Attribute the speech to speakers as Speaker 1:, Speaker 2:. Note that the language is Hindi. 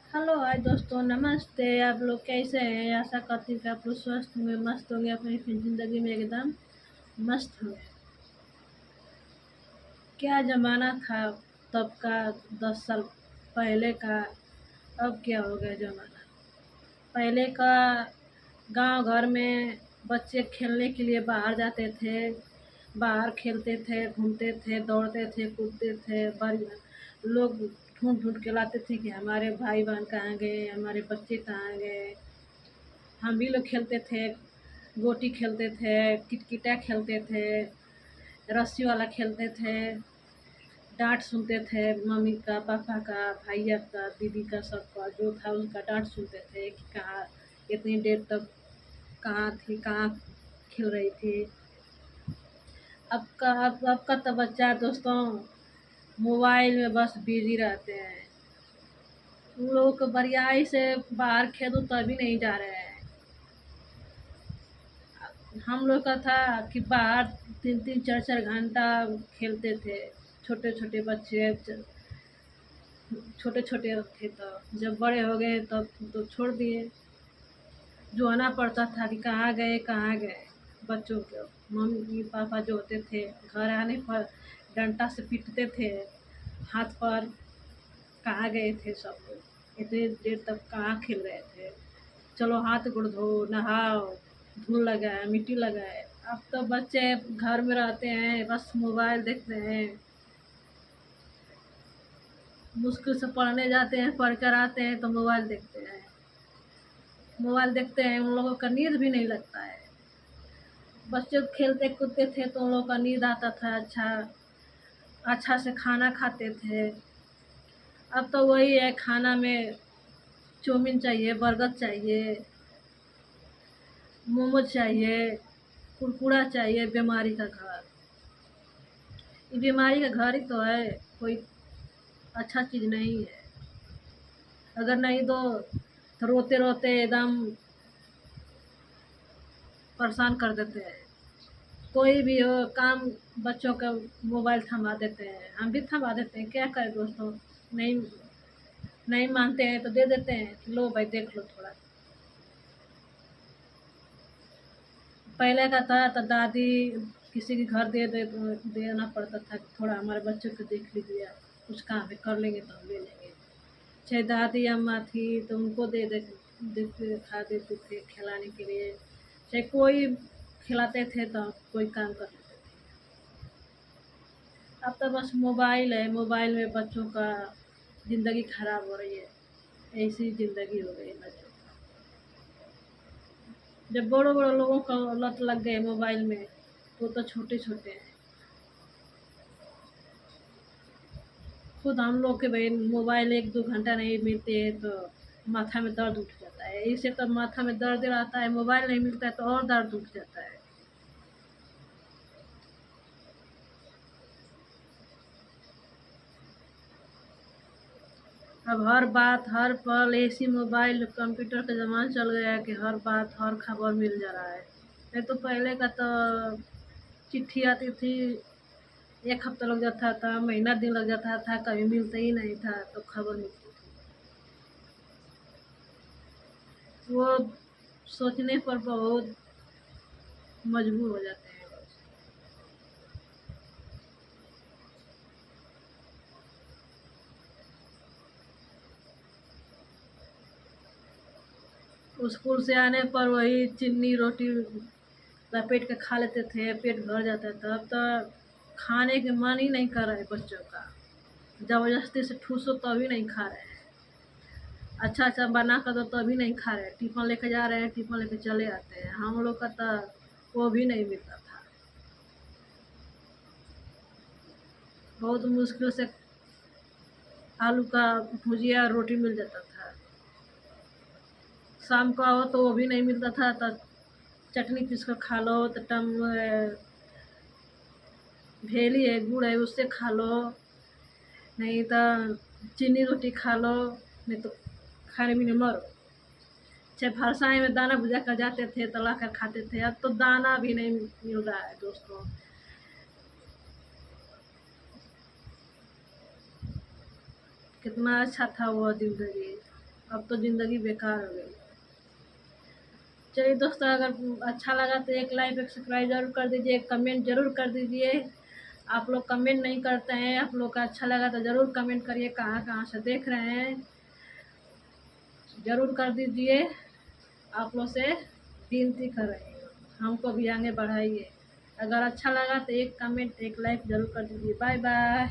Speaker 1: हेलो हाय दोस्तों, नमस्ते। आप लोग कैसे हैं? आशा करती हूँ कि आप लोग स्वस्थ होंगे, मस्त होंगे, अपनी अपनी ज़िंदगी में एकदम मस्त होंगे। क्या ज़माना था तब का, 10 साल पहले का। अब क्या हो गया ज़माना। पहले का गांव घर में बच्चे खेलने के लिए बाहर जाते थे, बाहर खेलते थे, घूमते थे, दौड़ते थे, कूदते थे। बड़ी लोग ढूंढ ढूंढ के लाते थे कि हमारे भाई बहन कहाँ गए, हमारे बच्चे कहाँ गए। हम भी लोग खेलते थे, गोटी खेलते थे, किटकिटा खेलते थे, रस्सी वाला खेलते थे। डांट सुनते थे मम्मी का, पापा का, भैया का, दीदी का, सबका जो था उनका डांट सुनते थे कि कहाँ इतनी देर तक कहाँ थी, कहाँ खेल रही थी। अब का तो बच्चा दोस्तों मोबाइल में बस बिजी रहते हैं। उन लोगों को बरियाई से बाहर खेलूँ तभी नहीं जा रहे हैं। हम लोग का था कि बाहर 3-3 4-4 घंटा खेलते थे। छोटे छोटे बच्चे छोटे छोटे थे, तो जब बड़े हो गए तब तो छोड़ दिए। जो आना पड़ता था कि कहाँ गए कहाँ गए। बच्चों के मम्मी पापा जो होते थे घर आने पर डंडा से पीटते थे, हाथ पर कहाँ गए थे सब लोग, इतनी देर तक कहाँ खेल रहे थे। चलो हाथ गोड़ धो, नहाओ, धूल लगाए, मिट्टी लगाए। अब तो बच्चे घर में रहते हैं, बस मोबाइल देखते हैं। मुश्किल से पढ़ने जाते हैं, पढ़ कर आते हैं तो मोबाइल देखते हैं। मोबाइल देखते हैं, उन लोगों का नींद भी नहीं लगता है। बच्चे खेलते कूदते थे तो उन लोगों का नींद आता था, अच्छा अच्छा से खाना खाते थे। अब तो वही है, खाना में चाउमीन चाहिए, बर्गर चाहिए, मोमोज चाहिए, कुरकुरा चाहिए। बीमारी का घर, ये बीमारी का घर ही तो है, कोई अच्छा चीज़ नहीं है। अगर नहीं दो तो रोते रोते एकदम परेशान कर देते हैं। कोई भी हो काम, बच्चों का मोबाइल थमा देते हैं, हम भी थमा देते हैं। क्या करें दोस्तों, नहीं नहीं मानते हैं तो दे देते हैं कि लो भाई देख लो थोड़ा। पहले का था तो दादी किसी के घर देना पड़ता था कि थोड़ा हमारे बच्चों को देख लीजिए, कुछ काम है कर लेंगे तो हम ले लेंगे। चाहे दादी अम्मा थी तो उनको दे खा देते थे खिलाने के लिए। चाहे कोई खिलाते थे तो कोई काम कर लेते थे। अब तो बस मोबाइल है, मोबाइल में बच्चों का ज़िंदगी खराब हो रही है। ऐसी ज़िंदगी हो गई है बच्चों की। जब बड़े बड़े लोगों को लत लग गए मोबाइल में, तो छोटे छोटे हैं। खुद हम लोग के भाई मोबाइल 1-2 घंटा नहीं मिलते हैं तो माथा में दर्द उठ जाता है। इससे तो माथा में दर्द रहता है, मोबाइल नहीं मिलता है तो और दर्द उठ जाता है। अब हर बात हर पल ऐसी मोबाइल कंप्यूटर का ज़माना चल गया है कि हर बात हर खबर मिल जा रहा है। नहीं तो पहले का तो चिट्ठी आती थी, 1 हफ्ता लग जाता था, महीना दिन लग जाता था, कभी मिलता ही नहीं था तो खबर मिलती थी। वो सोचने पर बहुत मजबूर हो जाते हैं लोग। स्कूल से आने पर वही चीनी रोटी लपेट के खा लेते थे, पेट भर जाता था। अब तो खाने के मन ही नहीं कर रहा है बच्चों का, ज़बरदस्ती से ठूसो तो भी नहीं खा रहे हैं। अच्छा अच्छा बना कर दो तो भी नहीं खा रहे हैं। टिफ़िन लेके जा रहे हैं, टिफ़िन लेके चले आते हैं। हम लोग का तो वो भी नहीं मिलता था। बहुत मुश्किल से आलू का भुजिया रोटी मिल जाता था। शाम को आओ तो वो भी नहीं मिलता था तो चटनी पीस कर खा लो, तो भेली है, गुड़ है, उससे खा लो। नहीं तो चीनी रोटी खा लो, नहीं तो खाने पीने मरो। चाहे फरसाई में दाना भुजा कर जाते थे तो ला कर खाते थे। अब तो दाना भी नहीं मिल रहा है दोस्तों। कितना अच्छा था वो ज़िंदगी। अब तो ज़िंदगी बेकार हो गई। चलिए दोस्तों, अगर अच्छा लगा तो एक लाइक एक सब्सक्राइब ज़रूर कर दीजिए, एक कमेंट ज़रूर कर दीजिए। आप लोग कमेंट नहीं करते हैं, आप लोग का अच्छा लगा तो ज़रूर कमेंट करिए, कहाँ कहाँ से देख रहे हैं ज़रूर कर दीजिए। आप लोग से विनती कर रहे हैं, हमको भी आगे बढ़ाइए। अगर अच्छा लगा तो एक कमेंट एक लाइक ज़रूर कर दीजिए। Bye bye.